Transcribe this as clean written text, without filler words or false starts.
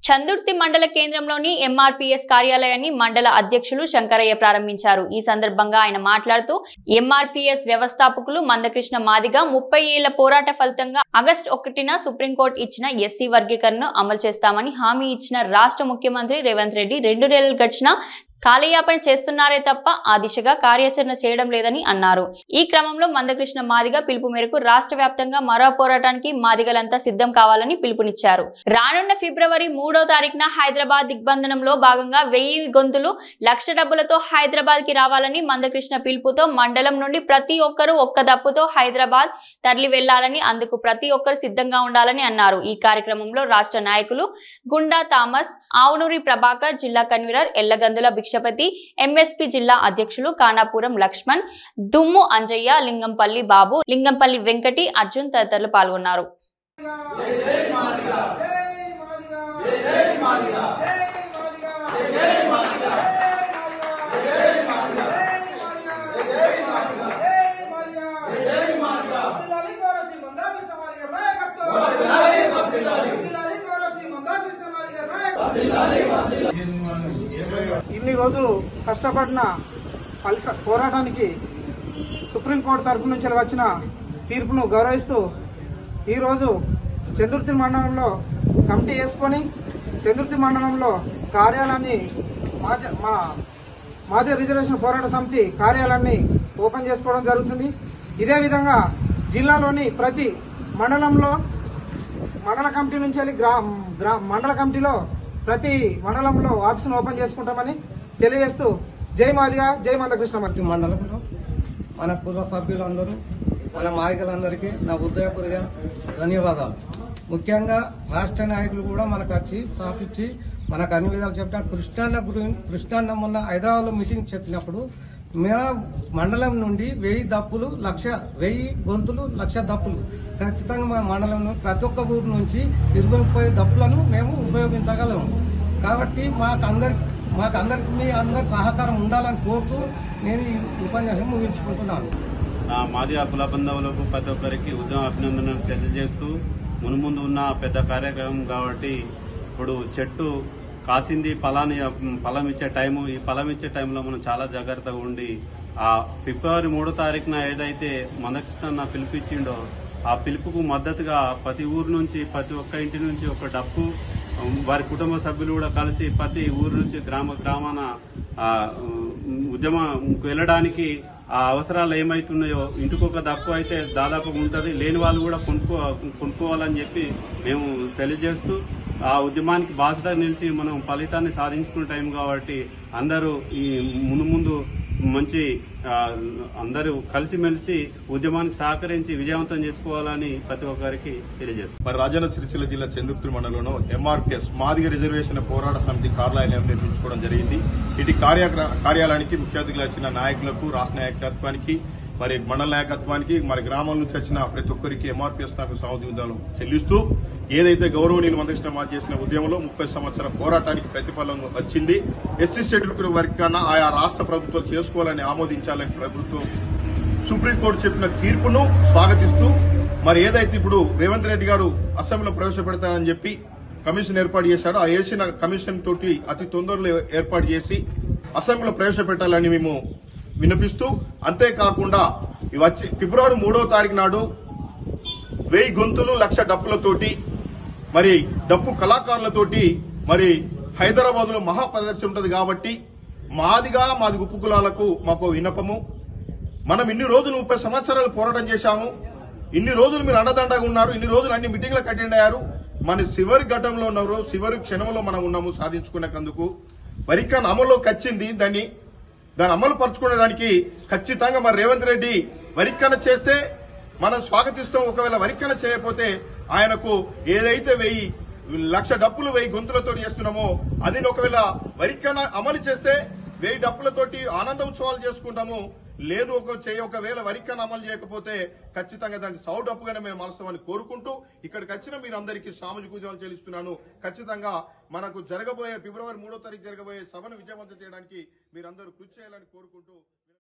చందుర్తి మండల కేంద్రంలోని ఎంఆర్పీఎస్ కార్యాలయాన్ని మండల అధ్యక్షులు శంకరయ్య ప్రారంభించారు. ఈ సందర్భంగా ఆయన మాట్లాడుతూ ఎంఆర్పీఎస్ వ్యవస్థాపకులు మందకృష్ణ మాదిగ 30 ఏళ్ల పోరాట ఫలితంగా ఆగస్టు 1న సుప్రీంకోర్టు ఇచ్చిన ఎస్సీ వర్గీకరణను అమలు చేస్తామని హామీ ఇచ్చిన రాష్ట్ర ముఖ్యమంత్రి రేవంత్ రెడ్డి 2 నెలలు గడిచినా కాలయాపన చేస్తున్నారే తప్ప ఆ దిశగా కార్యాచరణ చేయడం లేదని అన్నారు. ఈ క్రమంలో మందకృష్ణ మాదిగ పిలుపు మేరకు రాష్ట్ర వ్యాప్తంగా మరో పోరాటానికి మాదిగలంతా సిద్ధం కావాలని పిలుపునిచ్చారు. రానున్న ఫిబ్రవరి 3వ తారీఖున హైదరాబాద్ దిగ్బంధనంలో భాగంగా 1000 గొంతులు లక్ష డబ్బులతో హైదరాబాద్ కి రావాలని మందకృష్ణ పిలుపుతో మండలం నుండి ప్రతి ఒక్కరూ ఒక్క దప్పుతో హైదరాబాద్ తరలి వెళ్లాలని, అందుకు ప్రతి ఒక్కరు సిద్ధంగా ఉండాలని అన్నారు. ఈ కార్యక్రమంలో రాష్ట్ర నాయకులు గుండా థామస్, ఆవునూరి ప్రభాకర్, జిల్లా కన్వీనర్ ఎల్లగందుల భిక్షపతి, ఎంఎస్పీ జిల్లా అధ్యక్షులు కానాపురం లక్ష్మణ్, దుమ్ము అంజయ్య, లింగంపల్లి బాబు, లింగంపల్లి వెంకటి, అర్జున్ తదితరులు పాల్గొన్నారు. ఇన్ని రోజులు కష్టపడిన పోరాటానికి సుప్రీంకోర్టు తరఫు నుంచి వచ్చిన తీర్పును గౌరవిస్తూ ఈరోజు చందుర్తి మండలంలో కమిటీ వేసుకొని చందుర్తి మండలంలో కార్యాలయాన్ని మాదిగ రిజర్వేషన్ పోరాట సమితి కార్యాలయాన్ని ఓపెన్ చేసుకోవడం జరుగుతుంది. ఇదే విధంగా జిల్లాలోని ప్రతి మండలంలో మండల కమిటీ నుంచి వెళ్ళి మండల కమిటీలో ప్రతి మండలంలో ఆఫీసును ఓపెన్ చేసుకుంటామని తెలియజేస్తూ జై మాదిగ, జై మందకృష్ణ మాదిగ. మండలంలో మన పూర్వ సభ్యులందరూ, మన మాదిగలందరికీ నా హృదయపూర్వక ధన్యవాదాలు. ముఖ్యంగా రాష్ట్ర నాయకులు కూడా మనకు వచ్చి సాధించి మనకు అన్ని విధాలు చెప్పిన కృష్ణన్న మొన్న హైదరాబాద్లో మీటింగ్ చెప్పినప్పుడు మేము మండలం నుండి 1000 గొంతులు 1,00,000 దప్పులు ఖచ్చితంగా మన మండలంలో ప్రతి ఒక్క ఊరు నుంచి 20-30 దప్పులను మేము ఉపయోగించగలము. కాబట్టి మాకందరికి మీ అందరి సహకారం ఉండాలని కోరుతూ నేను ఈ ఉపన్యాసం ముగించుకుంటున్నాను. మాదిగ కుల బంధువులకు ప్రతి ఒక్కరికి ఉద్యమ అభినందనలు తెలియజేస్తూ మునుముందు ఉన్న పెద్ద కార్యక్రమం కాబట్టి ఇప్పుడు చెట్టు కాసింది ఫలం ఇచ్చే టైము, ఈ ఫలం ఇచ్చే టైంలో మనం చాలా జాగ్రత్తగా ఉండి ఆ ఫిబ్రవరి 3వ తారీఖున ఏదైతే మందకృష్ణ పిలిపించిండో ఆ పిలుపుకు మద్దతుగా ప్రతి ఊరు నుంచి ప్రతి ఒక్క ఇంటి నుంచి ఒక డప్పు, వారి కుటుంబ సభ్యులు కూడా కలిసి ప్రతి ఊరు నుంచి గ్రామాన ఉద్యమంకు వెళ్ళడానికి ఆ అవసరాలు ఏమైతున్నాయో ఇంటికొక దప్పు అయితే దాదాపు ఉంటుంది, లేని వాళ్ళు కూడా కొనుక్కోవాలని చెప్పి మేము తెలియజేస్తూ ఆ ఉద్యమానికి బాధ్యత నిలిచి మనం ఫలితాన్ని సాధించుకునే టైం కాబట్టి అందరూ ఈ ముందు మంచి అందరూ కలిసిమెలిసి ఉద్యమానికి సహకరించి విజయవంతం చేసుకోవాలని ప్రతి ఒక్కరికి తెలియజేస్తారు. మరి రాజన్న సిరిసిల్ల జిల్లా చందుర్తి మండలంలో ఎంఆర్పీఎస్ మాదిగ రిజర్వేషన్ పోరాట సమితి కార్యాలయం నిర్మించుకోవడం జరిగింది. ఇటు కార్యాలయానికి ముఖ్య అతిథులు వచ్చిన నాయకులకు, రాష్ట్ర నాయకత్వానికి, మరి మండల నాయకత్వానికి, మరి గ్రామాల నుంచి వచ్చిన ప్రతి ఒక్కరికి ఎంఆర్పీఎస్ తరఫు సహోద్యోగాలు చెల్లిస్తూ ఏదైతే గౌరవనీయులు మందకృష్ణ మాదిగ చేసిన ఉద్యమంలో 30 సంవత్సరాల పోరాటానికి ప్రతిఫలం వచ్చింది. ఎస్సీ షెడ్యూల్ వారికి కన్నా ఆయా రాష్ట్ర ప్రభుత్వం చేసుకోవాలని ఆమోదించాలని ప్రభుత్వం సుప్రీంకోర్టు చెప్పిన తీర్పును స్వాగతిస్తూ మరి ఏదైతే ఇప్పుడు రేవంత్ రెడ్డి గారు అసెంబ్లీలో ప్రవేశపెడతానని చెప్పి కమిషన్ ఏర్పాటు చేశాడో ఆ వేసిన కమిషన్ తోటి అతి తొందరలో ఏర్పాటు చేసి అసెంబ్లీలో ప్రవేశపెట్టాలని మేము వినిపిస్తూ, అంతేకాకుండా వచ్చి ఫిబ్రవరి 3వ తారీఖు నాడు 1000 గొంతులు 1,00,000 డప్పులతోటి మరి డప్పు కళాకారులతోటి మరి హైదరాబాద్ లో మహాప్రదర్శన ఉంటది. కాబట్టి మాది ఉప్పు కులాలకు మాకు విన్నపము, మనం ఇన్ని రోజులు 30 సంవత్సరాలు పోరాటం చేశాము, ఇన్ని రోజులు మీరు అండదండగా ఉన్నారు, ఇన్ని రోజులు అన్ని మీటింగ్లకు అటెండ్ అయ్యారు, మన చివరి ఘట్టంలో ఉన్నారు, చివరి క్షణంలో మనం ఉన్నాము సాధించుకునేందుకు. వరికన్ అమల్లోకి వచ్చింది, దాన్ని అమలు పరచుకోవడానికి ఖచ్చితంగా మరి రేవంత్ రెడ్డి వరికన చేస్తే మనం స్వాగతిస్తాం. ఒకవేళ వరికన చేయకపోతే ఆయనకు ఏదైతే 1,00,000 డప్పులు 1000 గొంతులతో చేస్తున్నామో అది ఒకవేళ వరికన అమలు చేస్తే 1000 డప్పులతోటి ఆనంద ఉత్సవాలు చేసుకుంటాము. లేదు ఒకవేళ వరికన అమలు చేయకపోతే ఖచ్చితంగా దాన్ని సౌ డప్పుగానే మేము మనస్తామని కోరుకుంటూ ఇక్కడికి వచ్చిన మీరందరికీ సామాజిక ఉద్యమాలు చెల్లిస్తున్నాను. ఖచ్చితంగా మనకు ఫిబ్రవరి 3వ తారీఖు జరగబోయే సభను విజయవంతం చేయడానికి మీరందరూ కృషి చేయాలని కోరుకుంటూ